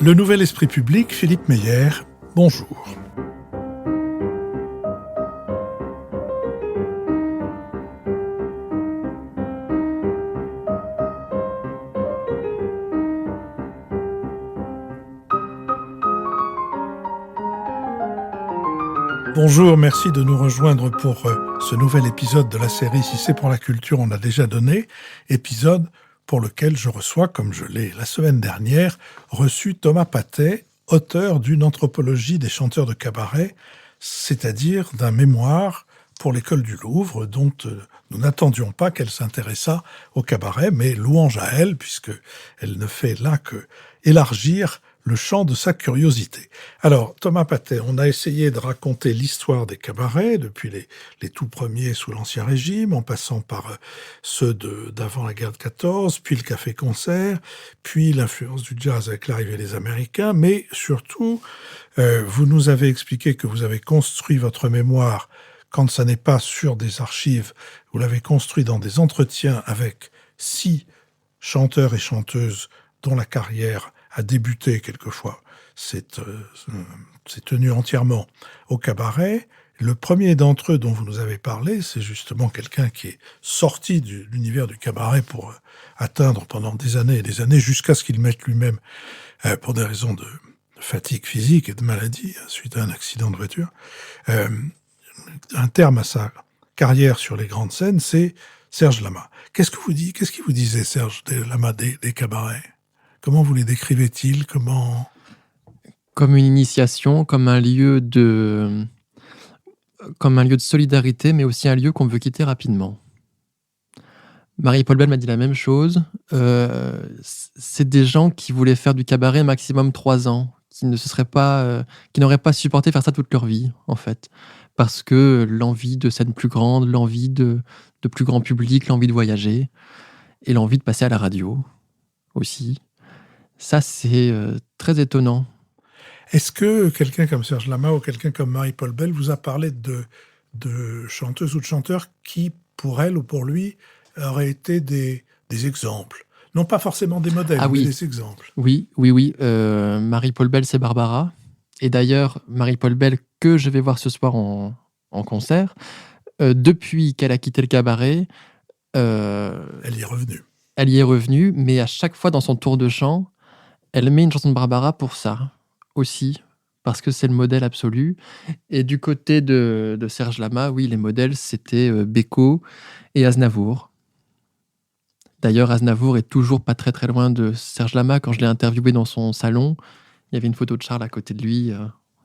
Le Nouvel Esprit Public, Philippe Meyer, bonjour. Bonjour, merci de nous rejoindre pour ce nouvel épisode de la série Si c'est pour la culture, on l'a déjà donné, épisode pour lequel je reçois, comme je l'ai la semaine dernière, reçu Thomas Patay, auteur d'une anthropologie des chanteurs de cabaret, c'est-à-dire d'un mémoire pour l'école du Louvre, dont nous n'attendions pas qu'elle s'intéressât au cabaret, mais louange à elle, puisqu'elle ne fait là que élargir le champ de sa curiosité. Alors, Thomas Patay, on a essayé de raconter l'histoire des cabarets, depuis les tout premiers sous l'Ancien Régime, en passant par ceux d'avant la guerre de 14, puis le café-concert, puis l'influence du jazz avec l'arrivée des Américains, mais surtout, vous nous avez expliqué que vous avez construit votre mémoire, quand ça n'est pas sur des archives, vous l'avez construit dans des entretiens avec 6 chanteurs et chanteuses dont la carrière a débuté quelquefois. C'est tenu entièrement au cabaret. Le premier d'entre eux dont vous nous avez parlé, c'est justement quelqu'un qui est sorti de l'univers du cabaret pour atteindre pendant des années et des années, jusqu'à ce qu'il mette lui-même, pour des raisons de fatigue physique et de maladie, suite à un accident de voiture, un terme à sa carrière sur les grandes scènes, c'est Serge Lama. Qu'est-ce qu'il vous disait, Serge Lama, des cabarets ? Comment vous les décrivait-il ? Comme une initiation, comme un lieu de solidarité, mais aussi un lieu qu'on veut quitter rapidement. Marie-Paul Bell m'a dit la même chose. C'est des gens qui voulaient faire du cabaret maximum 3 ans, qui n'auraient pas supporté faire ça toute leur vie, en fait. Parce que l'envie de scène plus grande, l'envie de plus grand public, l'envie de voyager, et l'envie de passer à la radio aussi. Ça, c'est très étonnant. Est-ce que quelqu'un comme Serge Lama ou quelqu'un comme Marie-Paul Bell vous a parlé de chanteuses ou de chanteurs qui, pour elle ou pour lui, auraient été des exemples ? Non pas forcément des modèles, mais des exemples. Oui. Marie-Paul Bell, c'est Barbara. Et d'ailleurs, Marie-Paul Bell, que je vais voir ce soir en concert, depuis qu'elle a quitté le cabaret... Elle y est revenue. Elle y est revenue, mais à chaque fois dans son tour de chant, elle met une chanson de Barbara pour ça aussi, parce que c'est le modèle absolu. Et du côté de Serge Lama, oui, les modèles, c'était Beko et Aznavour. D'ailleurs, Aznavour est toujours pas très très loin de Serge Lama. Quand je l'ai interviewé dans son salon, il y avait une photo de Charles à côté de lui.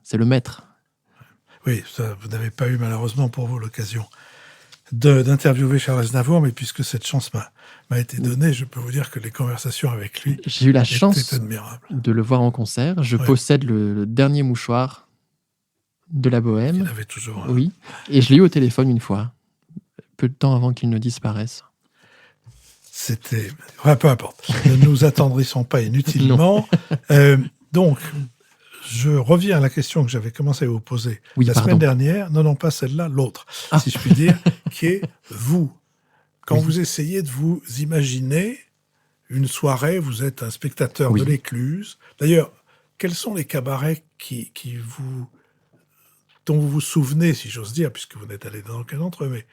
C'est le maître. Oui, ça, vous n'avez pas eu malheureusement pour vous l'occasion d'interviewer Charles Aznavour, mais puisque cette chance m'a été donnée, je peux vous dire que les conversations avec lui J'ai eu la chance admirables. De le voir en concert. Je possède le dernier mouchoir de la Bohème. Il avait toujours. Oui, et je l'ai eu au téléphone une fois, peu de temps avant qu'il ne disparaisse. C'était... Enfin, peu importe. Ne nous attendrissons pas inutilement. Donc, je reviens à la question que j'avais commencé à vous poser semaine dernière. Non, pas celle-là, l'autre, si je puis dire, qui est vous. Quand vous essayez de vous imaginer une soirée, vous êtes un spectateur de l'Écluse. D'ailleurs, quels sont les cabarets dont vous vous souvenez, si j'ose dire, puisque vous n'êtes allé dans aucun d'entre eux, mais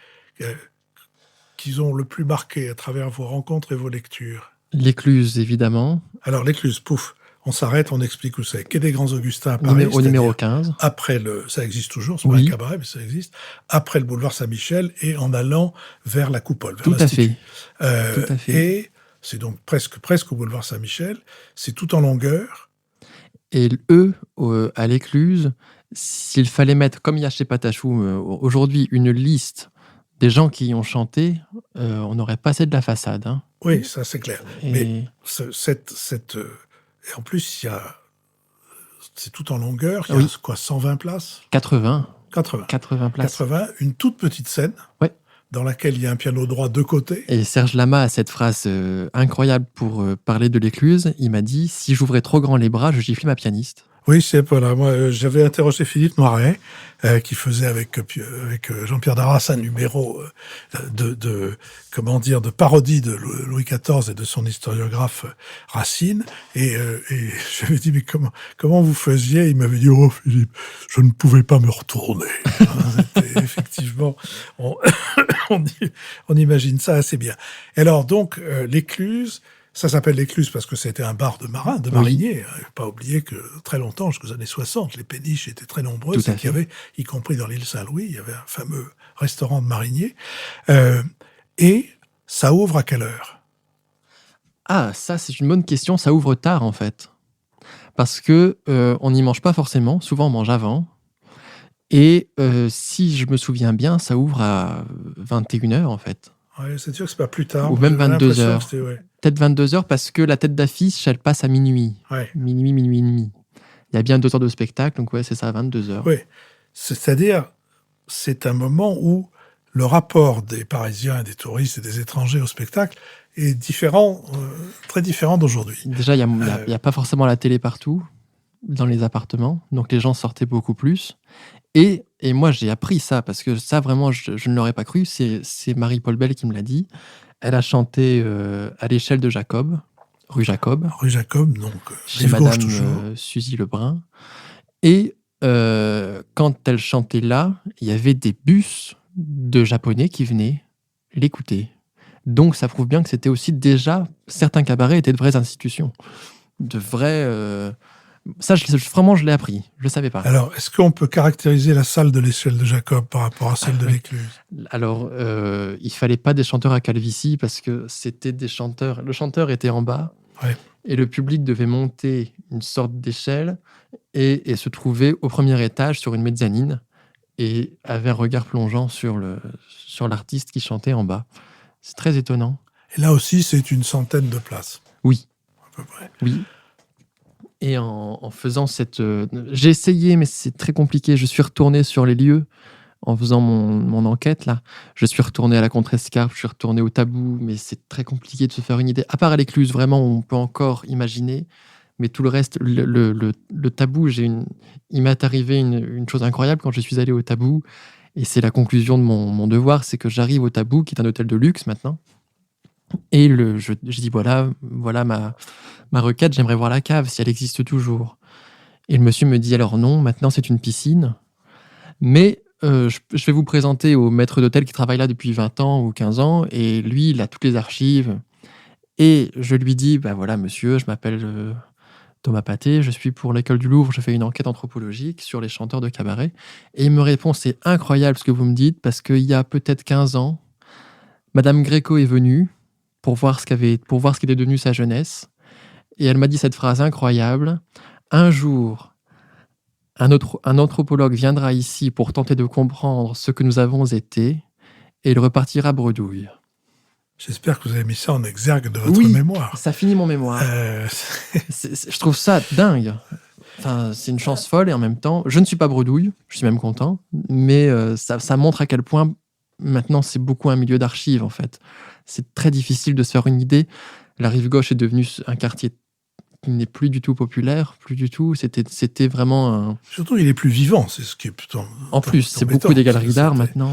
qui ont le plus marqué à travers vos rencontres et vos lectures ? L'Écluse, évidemment. Alors, l'Écluse, pouf. On s'arrête, on explique où c'est. Quai des Grands Augustins à Paris. Au numéro 15. Après ça existe toujours, c'est pas un cabaret, mais ça existe. Après le boulevard Saint-Michel et en allant vers la Coupole, vers l'Institut. Tout à fait. Et c'est donc presque au boulevard Saint-Michel. C'est tout en longueur. Et eux, à l'Écluse, s'il fallait mettre, comme il y a chez Patachou aujourd'hui, une liste des gens qui y ont chanté, on aurait passé de la façade. Hein. Oui, ça c'est clair. Mais et en plus, c'est tout en longueur. Il y a 120 places ? 80 places. 80, une toute petite scène dans laquelle il y a un piano droit de côté. Et Serge Lama a cette phrase incroyable pour parler de l'Écluse. Il m'a dit « Si j'ouvrais trop grand les bras, je giflais ma pianiste ». Oui, voilà. Moi, j'avais interrogé Philippe Noiret, qui faisait avec Jean-Pierre Darras un numéro de parodie de Louis XIV et de son historiographe Racine. Et j'avais dit, mais comment vous faisiez? Il m'avait dit, oh Philippe, je ne pouvais pas me retourner. Effectivement, on imagine ça assez bien. Et alors donc, l'Écluse. Ça s'appelle l'Écluse parce que c'était un bar de marins, de mariniers. Il ne faut pas oublier que très longtemps, jusqu'aux années 60, les péniches étaient très nombreuses et qu'il y avait, y compris dans l'île Saint-Louis, il y avait un fameux restaurant de mariniers. Et ça ouvre à quelle heure? Ah, ça, c'est une bonne question. Ça ouvre tard, en fait. Parce que on n'y mange pas forcément. Souvent, on mange avant. Et si je me souviens bien, ça ouvre à 21h, en fait. Ouais, c'est sûr que c'est pas plus tard. Ou même 22h. Ouais. Peut-être 22h parce que la tête d'affiche, elle passe à minuit. Ouais. Minuit et demi. Il y a bien 2 heures de spectacle, donc ouais, c'est ça, 22h. Oui, c'est-à-dire, c'est un moment où le rapport des Parisiens, des touristes et des étrangers au spectacle est différent, très différent d'aujourd'hui. Déjà, il n'y a pas forcément la télé partout, dans les appartements, donc les gens sortaient beaucoup plus. Et moi, j'ai appris ça, parce que ça, vraiment, je ne l'aurais pas cru. C'est Marie-Paul Bell qui me l'a dit. Elle a chanté à l'échelle de Jacob, rue Jacob. Rue Jacob, donc chez Madame Suzy Lebrun. Et quand elle chantait là, il y avait des bus de Japonais qui venaient l'écouter. Donc, ça prouve bien que c'était aussi déjà... Certains cabarets étaient de vraies institutions. De vrais... Ça, vraiment, je l'ai appris. Je ne le savais pas. Alors, est-ce qu'on peut caractériser la salle de l'échelle de Jacob par rapport à celle de l'Écluse? Alors, il ne fallait pas des chanteurs à calvitie parce que c'était des chanteurs... Le chanteur était en bas et le public devait monter une sorte d'échelle et se trouver au premier étage sur une mezzanine et avait un regard plongeant sur l'artiste qui chantait en bas. C'est très étonnant. Et là aussi, c'est une centaine de places. Oui. À peu près. Oui. Et en faisant cette... j'ai essayé, mais c'est très compliqué. Je suis retourné sur les lieux en faisant mon enquête, là. Je suis retourné à la Contrescarpe, je suis retourné au Tabou, mais c'est très compliqué de se faire une idée. À part à l'Écluse, vraiment, on peut encore imaginer. Mais tout le reste, le Tabou, il m'est arrivé une chose incroyable quand je suis allé au Tabou. Et c'est la conclusion de mon devoir, c'est que j'arrive au Tabou, qui est un hôtel de luxe maintenant. Et je dis, voilà ma requête, j'aimerais voir la cave, si elle existe toujours. Et le monsieur me dit, alors non, maintenant c'est une piscine. Mais je vais vous présenter au maître d'hôtel qui travaille là depuis 20 ans ou 15 ans. Et lui, il a toutes les archives. Et je lui dis, voilà monsieur, je m'appelle Thomas Pathé, je suis pour l'école du Louvre, je fais une enquête anthropologique sur les chanteurs de cabaret. Et il me répond, c'est incroyable ce que vous me dites, parce qu'il y a peut-être 15 ans, Madame Gréco est venue pour voir ce qu'était devenu sa jeunesse. Et elle m'a dit cette phrase incroyable. Un jour, un anthropologue viendra ici pour tenter de comprendre ce que nous avons été, et il repartira bredouille. J'espère que vous avez mis ça en exergue de votre mémoire. Ça finit mon mémoire. Je trouve ça dingue. Enfin, c'est une chance folle et en même temps, je ne suis pas bredouille, je suis même content, mais ça montre à quel point maintenant c'est beaucoup un milieu d'archives en fait. C'est très difficile de se faire une idée. La rive gauche est devenue un quartier qui n'est plus du tout populaire, plus du tout. C'était vraiment un... Surtout, il est plus vivant, c'est ce qui est plutôt... En plus, c'est beaucoup des galeries d'art maintenant.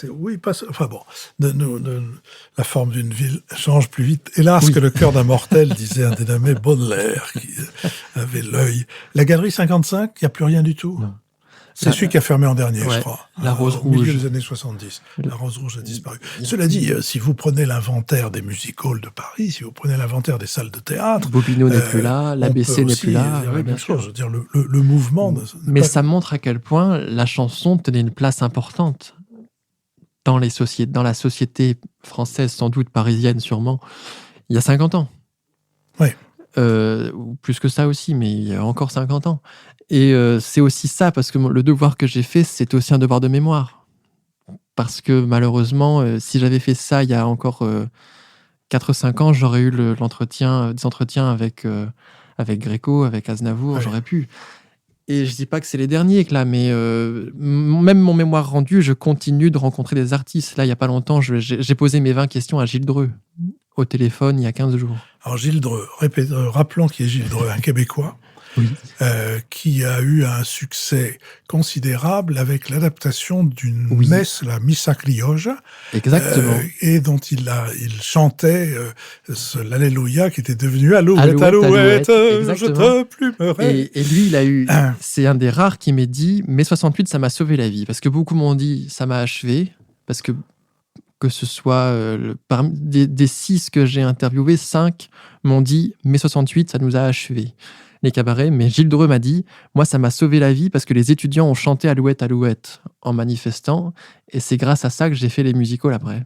Oui, enfin bon, la forme d'une ville change plus vite. Hélas, que le cœur d'un mortel, disait un dénommé Baudelaire, qui avait l'œil. La galerie 55, il n'y a plus rien du tout. Non. C'est celui qui a fermé en dernier, je crois. La Rose Rouge. Au milieu des années 70. La Rose Rouge a disparu. Cela dit, si vous prenez l'inventaire des music-halls de Paris, si vous prenez l'inventaire des salles de théâtre... Bobino n'est plus là, l'ABC n'est plus là. Oui, bien sûr. Je veux dire, le mouvement... Mais ça montre à quel point la chanson tenait une place importante dans la société française, sans doute parisienne sûrement, il y a 50 ans. Oui. Ou plus que ça aussi, mais il y a encore 50 ans. Et c'est aussi ça, parce que le devoir que j'ai fait, c'est aussi un devoir de mémoire. Parce que malheureusement, si j'avais fait ça il y a encore 4-5 ans, j'aurais eu des entretiens avec Gréco, avec Aznavour, j'aurais pu. Et je dis pas que c'est les derniers, là, mais même mon mémoire rendu, je continue de rencontrer des artistes. Là, il y a pas longtemps, j'ai posé mes 20 questions à Gilles Dreux, au téléphone, il y a 15 jours. Alors Gilles Dreux, rappelons qui est Gilles Dreux, un Québécois, Oui. qui a eu un succès considérable avec l'adaptation d'une Oui. messe, la Missa Criolla, Exactement. et dont il chantait l'Alléluia qui était devenu Alouette, Alouette, Alouette, je exactement. te plumerai. Et lui, il a eu. C'est un des rares qui m'a dit mai 68, ça m'a sauvé la vie. Parce que beaucoup m'ont dit ça m'a achevé. Parce que ce soit parmi des 6 que j'ai interviewés, 5 m'ont dit mai 68, ça nous a achevé les cabarets. Mais Gilles Dreux m'a dit moi, ça m'a sauvé la vie parce que les étudiants ont chanté Alouette, Alouette en manifestant. Et c'est grâce à ça que j'ai fait les musicals après.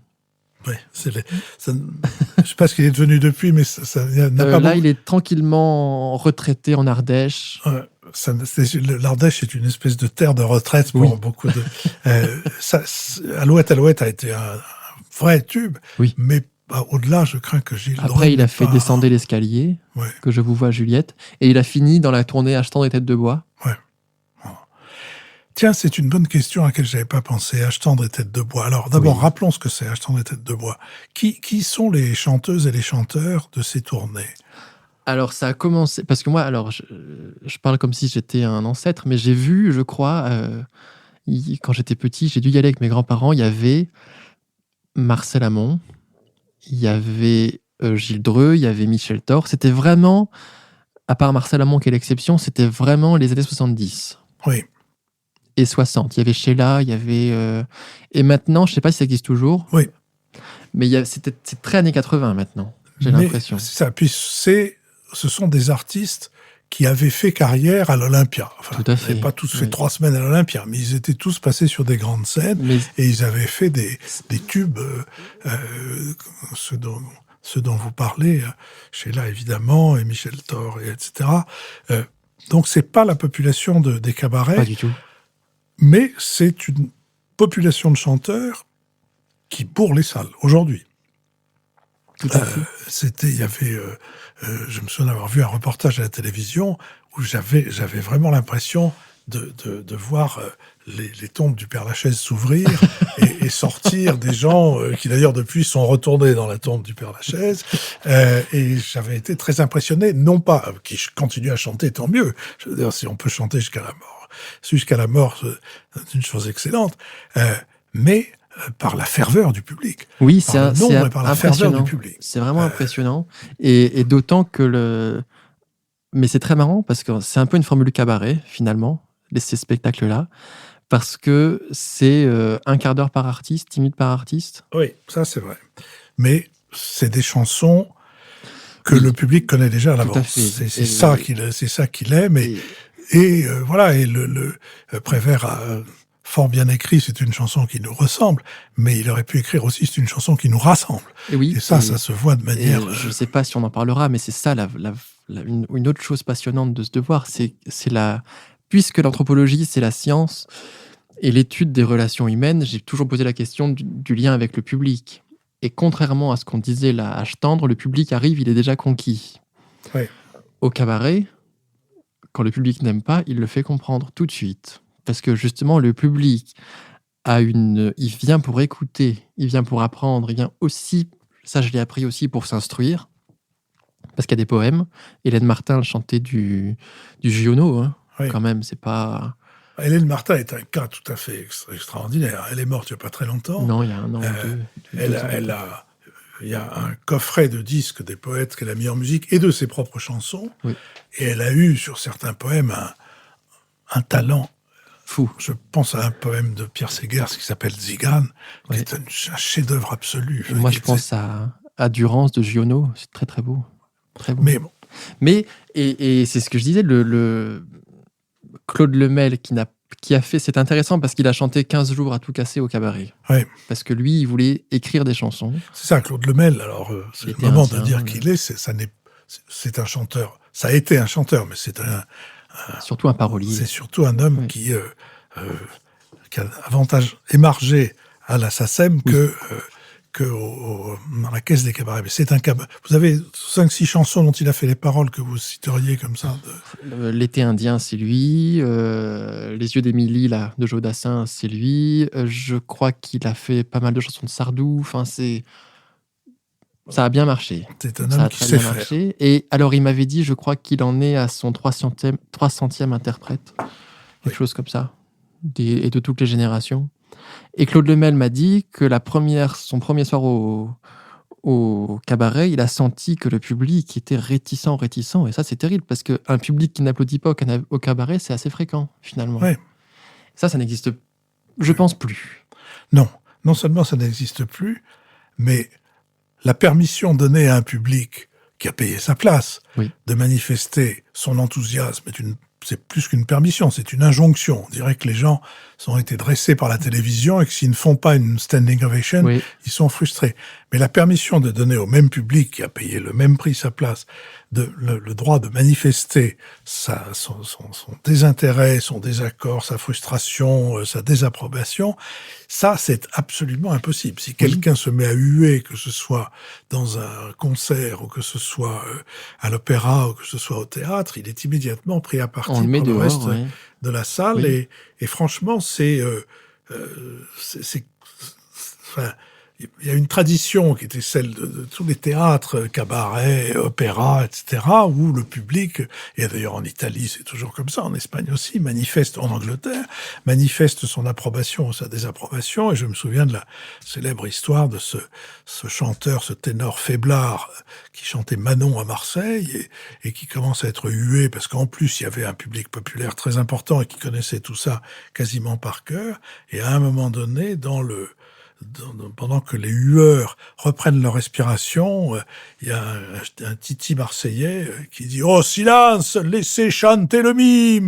Ouais, je ne sais pas ce qu'il est devenu depuis, mais ça n'a pas Là, beaucoup. il est tranquillement retraité en Ardèche. L'Ardèche est une espèce de terre de retraite pour beaucoup de. Alouette, Alouette a été un vrai tube, Oui. mais au-delà, je crains que Gilles Dreux Après, il a fait pas... Descendez l'escalier, Ouais. que je vous vois, Juliette, et il a fini dans la tournée Achetant des têtes de bois. Ouais. Tiens, c'est une bonne question à laquelle je n'avais pas pensé. Achetant des têtes de bois. Alors, d'abord, rappelons ce que c'est, Achetant des têtes de bois. Qui sont les chanteuses et les chanteurs de ces tournées? Alors, ça a commencé... Parce que moi, alors, je parle comme si j'étais un ancêtre, mais j'ai vu, je crois, quand j'étais petit, j'ai dû y aller avec mes grands-parents, il y avait Marcel Amont, il y avait Gilles Dreux, il y avait Michel Thor. C'était vraiment, à part Marcel Amont qui est l'exception, c'était vraiment les années 70. Oui. Et 60. Il y avait Sheila, il y avait... Et maintenant, je ne sais pas si ça existe toujours. Oui. Mais c'est très années 80 maintenant, j'ai l'impression. C'est ça. Puis ce sont des artistes qui avaient fait carrière à l'Olympia. Enfin, tout à fait. Ils n'avaient pas tous fait 3 semaines à l'Olympia, mais ils étaient tous passés sur des grandes scènes et ils avaient fait des tubes, ceux dont vous parlez, Sheila évidemment, et Michel Thor, etc. Donc c'est pas la population des cabarets. Pas du tout. Mais c'est une population de chanteurs qui bourre les salles aujourd'hui. Tout à fait. Il y avait, je me souviens d'avoir vu un reportage à la télévision où j'avais vraiment l'impression de voir les tombes du Père Lachaise s'ouvrir et sortir des gens qui d'ailleurs depuis sont retournés dans la tombe du Père Lachaise. Et j'avais été très impressionné, non pas qui continuent à chanter, tant mieux. Je veux dire, si on peut chanter jusqu'à la mort. Jusqu'à la mort, c'est une chose excellente, mais par la ferveur du public. Oui, c'est par la ferveur du public. C'est vraiment impressionnant. Et d'autant que Mais c'est très marrant parce que c'est un peu une formule cabaret, finalement, ces spectacles-là, parce que c'est un quart d'heure par artiste, 10 minutes par artiste. Oui, ça c'est vrai. Mais c'est des chansons que le public connaît déjà à l'avance. C'est ça qu'il aime. Et voilà, et le Prévert a fort bien écrit, c'est une chanson qui nous ressemble, mais il aurait pu écrire aussi, c'est une chanson qui nous rassemble. Et ça se voit de manière... Je ne sais pas si on en parlera, mais c'est ça une autre chose passionnante de ce devoir, puisque l'anthropologie, c'est la science et l'étude des relations humaines, j'ai toujours posé la question du lien avec le public. Et contrairement à ce qu'on disait là, à tendre, le public arrive, il est déjà conquis. Oui. Au cabaret, quand le public n'aime pas, il le fait comprendre tout de suite. Parce que justement, le public il vient pour écouter, il vient pour apprendre, il vient aussi, ça je l'ai appris aussi, pour s'instruire. Parce qu'il y a des poèmes. Hélène Martin chantait du Giono, hein. Oui. Quand même, c'est pas... Hélène Martin est un cas tout à fait extraordinaire. Elle est morte il n'y a pas très longtemps. Non, il y a 1 an ou 2. Il y a un coffret de disques des poètes qu'elle a mis en musique et de ses propres chansons. Oui. Et elle a eu, sur certains poèmes, un talent fou. Je pense à un poème de Pierre Segers qui s'appelle Zigane, qui est un chef-d'œuvre absolu. Moi, je pense à Durance de Giono. C'est très, très beau. Très beau. Mais bon. Mais, et c'est ce que je disais, le Claude Lemel qui a fait... C'est intéressant parce qu'il a chanté 15 jours à tout casser au cabaret. Oui. Parce que lui, il voulait écrire des chansons. C'est ça, Claude Lemel. Alors, c'est le moment de dire qu'il est. C'est un chanteur. Ça a été un chanteur, mais c'est surtout un parolier. C'est surtout un homme qui a davantage émargé à la SACEM que dans la caisse des cabarets. Mais c'est un cabaret. Vous avez 5-6 chansons dont il a fait les paroles que vous citeriez comme ça. L'été indien, c'est lui. Les yeux d'Émilie, là, de Joe Dassin, c'est lui. Je crois qu'il a fait pas mal de chansons de Sardou. Enfin, c'est... Ça a bien marché. C'est un Ça homme a qui très sait bien faire. marché. Et alors, il m'avait dit, je crois qu'il en est à son 300e interprète. Quelque chose comme ça. Et de toutes les générations. Et Claude Lemel m'a dit que son premier soir au cabaret, il a senti que le public était réticent. Et ça, c'est terrible, parce qu'un public qui n'applaudit pas au cabaret, c'est assez fréquent, finalement. Ouais. Ça n'existe, je pense, plus. Non seulement ça n'existe plus, mais la permission donnée à un public qui a payé sa place de manifester son enthousiasme c'est plus qu'une permission, c'est une injonction. On dirait que les gens ont été dressés par la télévision et que s'ils ne font pas une standing ovation, ils sont frustrés. Mais la permission de donner au même public qui a payé le même prix sa place le droit de manifester son désintérêt, son désaccord, sa frustration, sa désapprobation, ça, c'est absolument impossible. Si quelqu'un se met à huer, que ce soit dans un concert ou que ce soit à l'opéra ou que ce soit au théâtre, il est immédiatement pris à partie par le reste de la salle. Et franchement, enfin, il y a une tradition qui était celle de tous les théâtres, cabarets, opéras, etc., où le public, et d'ailleurs en Italie c'est toujours comme ça, en Espagne aussi, en Angleterre, manifeste son approbation ou sa désapprobation. Et je me souviens de la célèbre histoire de ce chanteur, ce ténor faiblard qui chantait Manon à Marseille et qui commence à être hué parce qu'en plus il y avait un public populaire très important et qui connaissait tout ça quasiment par cœur. Et à un moment donné, pendant que les hueurs reprennent leur respiration, il y a un titi marseillais qui dit « Oh, silence, laissez chanter le mime !»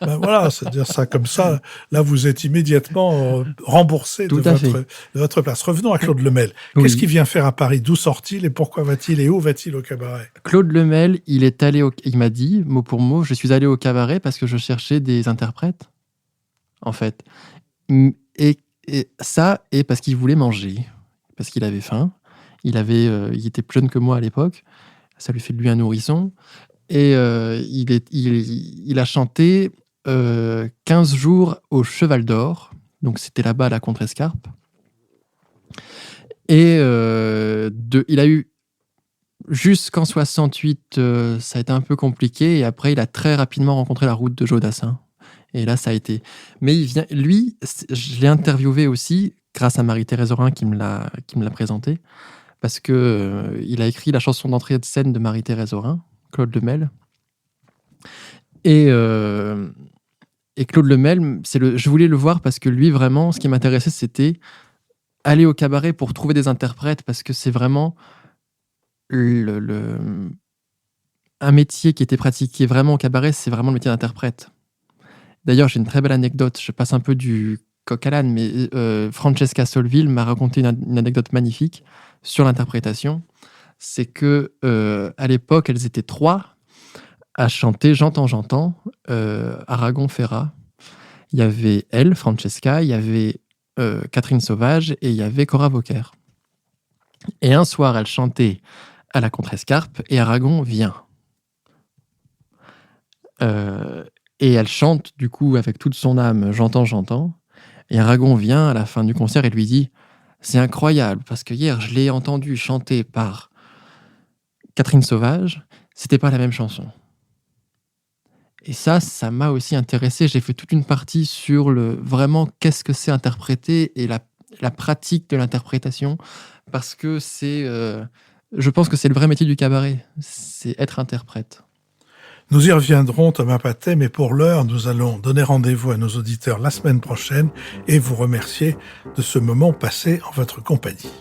Ben voilà, c'est-à-dire ça comme ça. Là, vous êtes immédiatement remboursé de votre place. Revenons à Claude Lemel. Qu'est-ce qu'il vient faire à Paris? D'où sort-il et pourquoi va-t-il et où va-t-il au cabaret? Claude Lemel, il m'a dit, mot pour mot, je suis allé au cabaret parce que je cherchais des interprètes, en fait. Et ça, et parce qu'il voulait manger, parce qu'il avait faim. Il était plus jeune que moi à l'époque. Ça lui fait de lui un nourrisson. Et il a chanté 15 jours au Cheval d'Or. Donc c'était là-bas à la Contrescarpe. Et il a eu jusqu'en 68, ça a été un peu compliqué. Et après, il a très rapidement rencontré la route de Jodassin. Et là, ça a été... Mais lui, je l'ai interviewé aussi, grâce à Marie-Thérèse Aurin qui me l'a présenté, parce que il a écrit la chanson d'entrée de scène de Marie-Thérèse Aurin, Claude Lemel. Et Claude Lemel, je voulais le voir parce que lui, vraiment, ce qui m'intéressait, c'était aller au cabaret pour trouver des interprètes, parce que c'est vraiment un métier qui était pratiqué vraiment au cabaret, c'est vraiment le métier d'interprète. D'ailleurs, j'ai une très belle anecdote. Je passe un peu du coq à l'âne, mais Francesca Solville m'a raconté une anecdote magnifique sur l'interprétation. C'est que à l'époque, elles étaient 3 à chanter J'entends, Aragon Ferrat. Il y avait elle, Francesca, il y avait Catherine Sauvage et il y avait Cora Vauquer. Et un soir, elle chantait à la Contrescarpe et Aragon vient. Et elle chante, du coup, avec toute son âme, J'entends. Et Aragon vient à la fin du concert et lui dit « C'est incroyable, parce que hier, je l'ai entendu chanter par Catherine Sauvage, c'était pas la même chanson. » Et ça m'a aussi intéressé. J'ai fait toute une partie sur vraiment qu'est-ce que c'est interpréter et la pratique de l'interprétation, parce que je pense que c'est le vrai métier du cabaret, c'est être interprète. Nous y reviendrons, Thomas Patey, mais pour l'heure, nous allons donner rendez-vous à nos auditeurs la semaine prochaine et vous remercier de ce moment passé en votre compagnie.